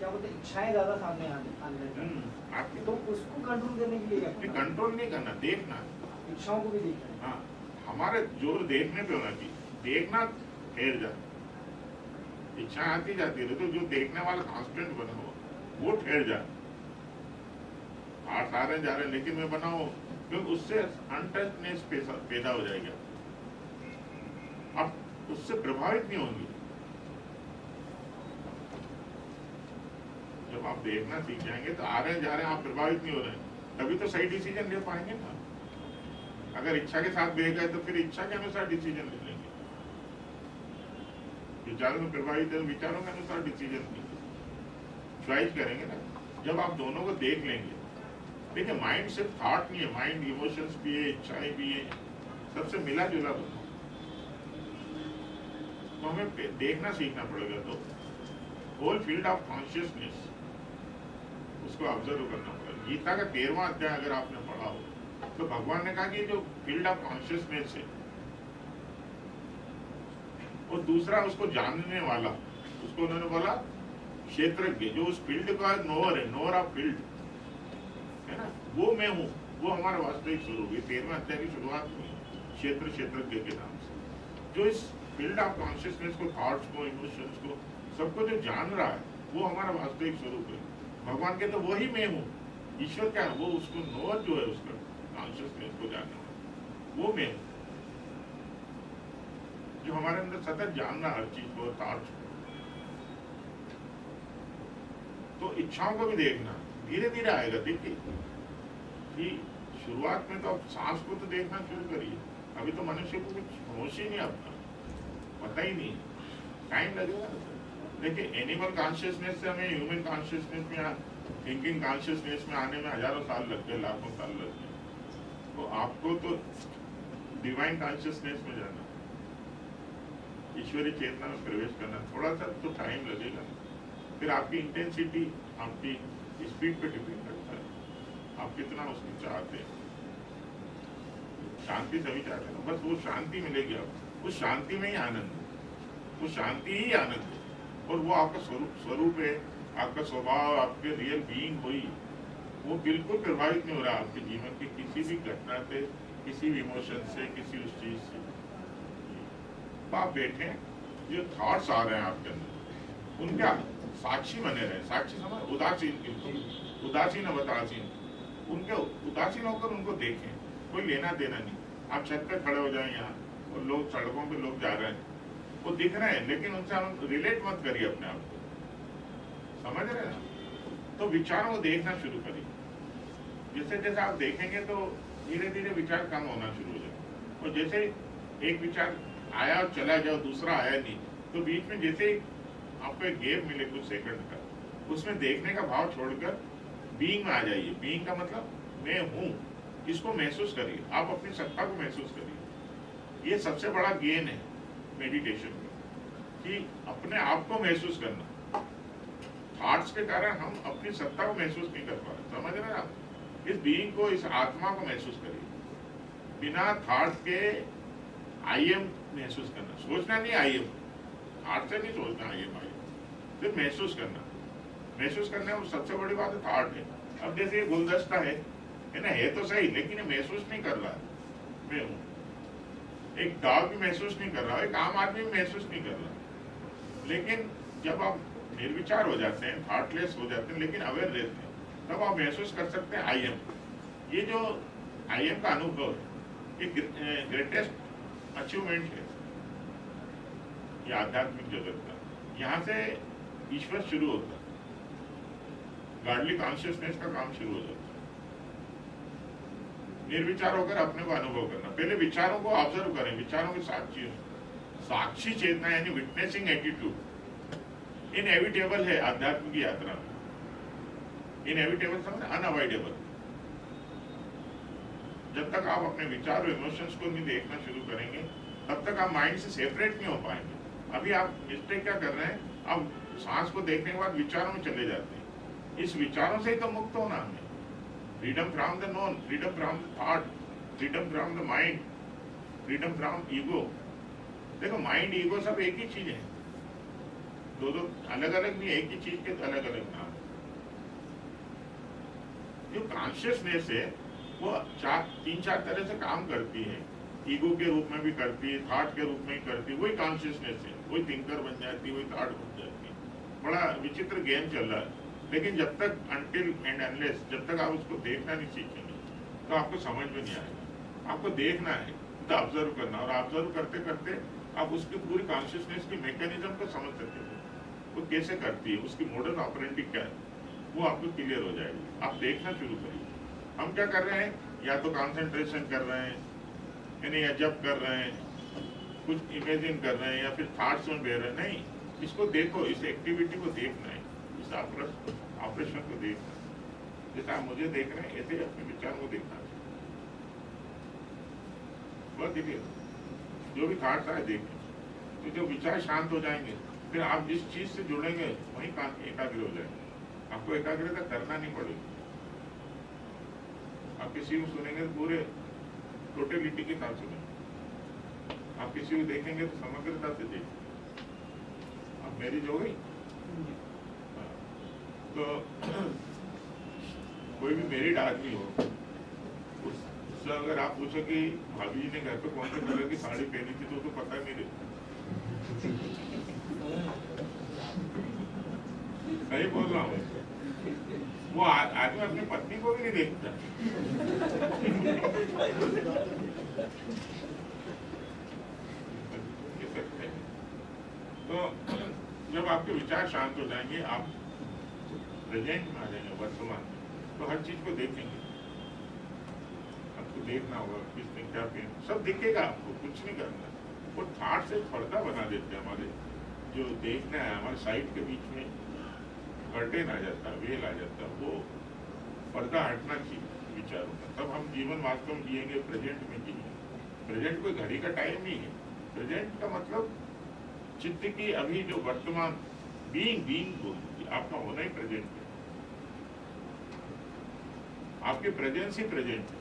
क्या बोलते हैं, इच्छाएं ज्यादा सामने आने लगती हैं। आपकी तो उसको कंट्रोल करने के लिए क्या करना? कंट्रोल नहीं करना, देखना, इच्छाओं को भी देखना है। हाँ, हमारे जोर देखने पे होना चाहिए। देखना ठहर जा, इच्छा आती जाती है, तो जो देखने वाला कांस्टेंट बना हो वो ठहर जा। आठ आ रहे जा रहे हैं लेकिन मैं बनाओ, क्योंकि उससे अनटचनेस पैदा हो जाएगा, आप उससे प्रभावित नहीं होंगे। जब आप देखना सीख जाएंगे तो आ रहे हैं जा रहे हैं आप प्रभावित नहीं हो रहे हैं, तभी तो सही डिसीजन ले पाएंगे ना। अगर इच्छा के साथ बह गए तो फिर इच्छा के अनुसार डिसीजन ले लेंगे, विचारों में प्रभावित है, विचारों के अनुसार डिसीजन लेंगे, चॉइस करेंगे ना। जब आप दोनों को देख लेंगे, देखिए माइंड सिर्फ थॉट नहीं है, माइंड इमोशंस भी है, इच्छाएं भी है, सबसे मिला जुला बना। तो हमें देखना सीखना पड़ेगा। तो होल फील्ड ऑफ कॉन्शियसनेस उसको ऑब्जर्व करना पड़ेगा। गीता का 13वां अध्याय अगर आपने पढ़ा हो तो भगवान ने कहा कि जो फील्ड ऑफ कॉन्शियसनेस है, और दूसरा उसको जानने वाला, उसको उन्होंने बोला क्षेत्रज्ञ, जो उस फील्ड का नोअर है, नोअर ऑफ फील्ड है ना, वो मैं हूँ, वो हमारा वास्तविक स्वरूप है। 13वां अध्याय की शुरुआत हुई क्षेत्रज्ञ के नाम से। जो इस फील्ड ऑफ कॉन्शियसनेस को, थॉट्स को, इमोशंस को, सबको जो जान रहा है, वो हमारा वास्तविक स्वरूप है। भगवान के तो वही मैं हूँ। ईश्वर क्या है? वो उसको नोअर जो है, उसका कॉन्शियसनेस को जानने वाला, वो मैं हूँ, जो हमारे अंदर सतत जानना हर चीज को, थॉट्स को। तो इच्छाओं को भी देखना धीरे धीरे आएगा। देखिए कि शुरुआत में तो आप सांस को तो देखना शुरू करिए, अभी तो मनुष्य को कुछ होश ही नहीं, अपना पता ही नहीं, टाइम लगेगा। देखिए एनिमल कॉन्शियसनेस से हमें ह्यूमन कॉन्शियसनेस में, थिंकिंग कॉन्शियसनेस में आने में हजारों साल लग गए, लाखों साल लग गए। तो आपको तो डिवाइन कॉन्शियसनेस में जाना, ईश्वरीय चेतना में प्रवेश करना, थोड़ा सा तो टाइम लगेगा। फिर आपकी इंटेंसिटी, आपकी स्पीड पे डिपेंड करता है, आप कितना उसको चाहते हैं। शांति सभी चाहते हैं, बस वो शांति मिलेगी आपको, उस शांति में ही आनंद है, वो शांति ही आनंद है। और वो आपका स्वरूप है, आपका स्वभाव, आपके रियल बीइंग हुई, वो बिल्कुल प्रभावित नहीं हो रहा आपके जीवन की किसी भी घटना से, किसी भी इमोशन से, किसी उस चीज से। आप बैठे, जो थॉट्स आ रहे हैं आपके अंदर, उनका साक्षी बने रहे। साक्षी समझ, उदासीन, बिल्कुल उदासीन अवतासीन, उनके उदासीन होकर उनको देखें, कोई लेना देना नहीं। आप छत पे खड़े हो जाए यहाँ, और लोग सड़कों पे लोग जा रहे हैं, वो दिख रहे हैं, लेकिन उनसे हम रिलेट मत करिए अपने आप को, समझ रहे हैं ना। तो विचारों को देखना शुरू करिए। जैसे जैसे आप देखेंगे तो धीरे धीरे विचार कम होना शुरू हो जाए। और जैसे एक विचार आया और चला जाओ, दूसरा आया नहीं, तो बीच में जैसे आपको एक गैप मिले कुछ सेकंड का, उसमें देखने का भाव छोड़कर बीइंग में आ जाइए। बीइंग का मतलब मैं हूँ, इसको महसूस करिए, आप अपनी सत्ता को महसूस करिए। ये सबसे बड़ा गेन है मेडिटेशन में, कि अपने आप को महसूस करना। थॉट्स के कारण हम अपनी सत्ता को महसूस नहीं कर पा रहे, समझ रहे हैं आप। इस बीइंग को, इस आत्मा को महसूस करिए, बिना थॉट के आई एम महसूस करना। सोचना नहीं आई एम, थॉट से नहीं सोचना आई एम, सिर्फ महसूस करना। महसूस करने में सबसे बड़ी बात है थॉट है। अब जैसे ये गुलदस्ता है ना, है तो सही, लेकिन ये महसूस नहीं कर रहा है मैं हूँ। एक डॉग भी महसूस नहीं कर रहा, एक आम आदमी भी महसूस नहीं कर रहा। लेकिन जब आप निर्विचार हो जाते हैं, थॉटलेस हो जाते हैं, लेकिन अवेयर रहते हैं, तब आप महसूस कर सकते हैं आई एम। ये जो आई एम का अनुभव है, ये ग्रेटेस्ट अचीवमेंट है ये आध्यात्मिक जगत का। यहाँ से ईश्वर शुरू होता है, गॉडली कॉन्शियसनेस का काम शुरू हो जाता है। निर्विचार होकर अपने को अनुभव करना। पहले विचारों को ऑब्जर्व करें, विचारों के साक्षी चेतना यानी विटनेसिंग एटीट्यूड इनएविटेबल है आध्यात्मिक यात्रा में। इनएविटेबल समझ, अनअवॉइडेबल। जब तक आप अपने विचार और इमोशंस को नहीं देखना शुरू करेंगे, तब तक आप माइंड से सेपरेट नहीं हो पाएंगे। अभी आप मिस्टेक क्या कर रहे हैं, आप सांस को देखने के बाद विचारों में चले जाते हैं। इस विचारों से ही तो मुक्त होना हमें। Freedom from the known, freedom from the thought, freedom from the mind, freedom from ego. देखो माइंड ईगो सब एक ही चीज है। दो दो अलग अलग नहीं, एक ही चीज के अलग अलग नाम। जो कॉन्शियसनेस है वो तीन चार तरह से काम करती है। ईगो के रूप में भी करती है, थॉट के रूप में ही करती है। वही कॉन्शियसनेस है, वही थिंकर बन जाती है, वही थॉट बन जाती है। बड़ा विचित्र गेम चल रहा है। लेकिन जब तक अनटिल एंड अनलेस जब तक आप उसको देखना नहीं सीखेंगे तो आपको समझ में नहीं आएगा। आपको देखना है तो ऑब्जर्व करना, और ऑब्जर्व करते करते आप उसकी पूरी कॉन्शियसनेस की मैकेनिज्म को समझ सकते हो, वो कैसे करती है, उसकी मॉडल ऑपरेंडिंग क्या है, वो आपको क्लियर हो जाएगी। आप देखना शुरू करिए। हम क्या कर रहे हैं, या तो कंसंट्रेशन कर रहे हैं, यानी या जब कर रहे हैं, कुछ इमेजिन कर रहे हैं, या फिर थॉट्स में बह रहे हैं। नहीं, इसको देखो, इस एक्टिविटी को देखना है, इस ऑपरेशन को देखना है। जैसे आप मुझे देख रहे हैं, ऐसे अपने विचार को देखना है। बहुत क्लियर, जो भी थॉट्स आए देखें, तो जो विचार शांत हो जाएंगे, फिर आप जिस चीज से जुड़ेंगे वहीं एकाग्र हो जाएंगे। आपको एकाग्रता करना नहीं पड़ेगी। आप किसी को सुनेंगे तो पूरे टोटलिटी के साथ सुनेंगे। आप किसी को देखेंगे तो समग्रता से देखेंगे। अब मैरिज हो गई तो कोई भी मैरिड आदमी हो, उससे अगर आप पूछो कि भाभी जी ने घर पे कौन से कलर की साड़ी पहनी थी, तो पता नहीं रहता। सही बोल रहा हूँ। वो आदमी अपनी पत्नी को भी नहीं देखता। तो जब आपके विचार शांत हो जाएंगे, आप प्रेजेंट में आ जाएंगे, वर्तमान में, तो हर चीज को देखेंगे। आपको देखना होगा किसने क्या पहना, सब दिखेगा आपको, कुछ नहीं करना। वो थॉट से पर्दा बना देते हैं। हमारे जो देखना है, हमारे साइड के बीच में कर्टेन आ जाता है, वेल आ जाता है, वो पर्दा हटना चाहिए विचारों का। तब हम जीवन वास्तव में जिएंगे, प्रेजेंट में जिएंगे। प्रेजेंट कोई घड़ी का टाइम नहीं है। प्रेजेंट का मतलब चित्त की अभी जो वर्तमान बीइंग आपका होना ही प्रेजेंट है। आपकी प्रेजेंस ही प्रेजेंट है।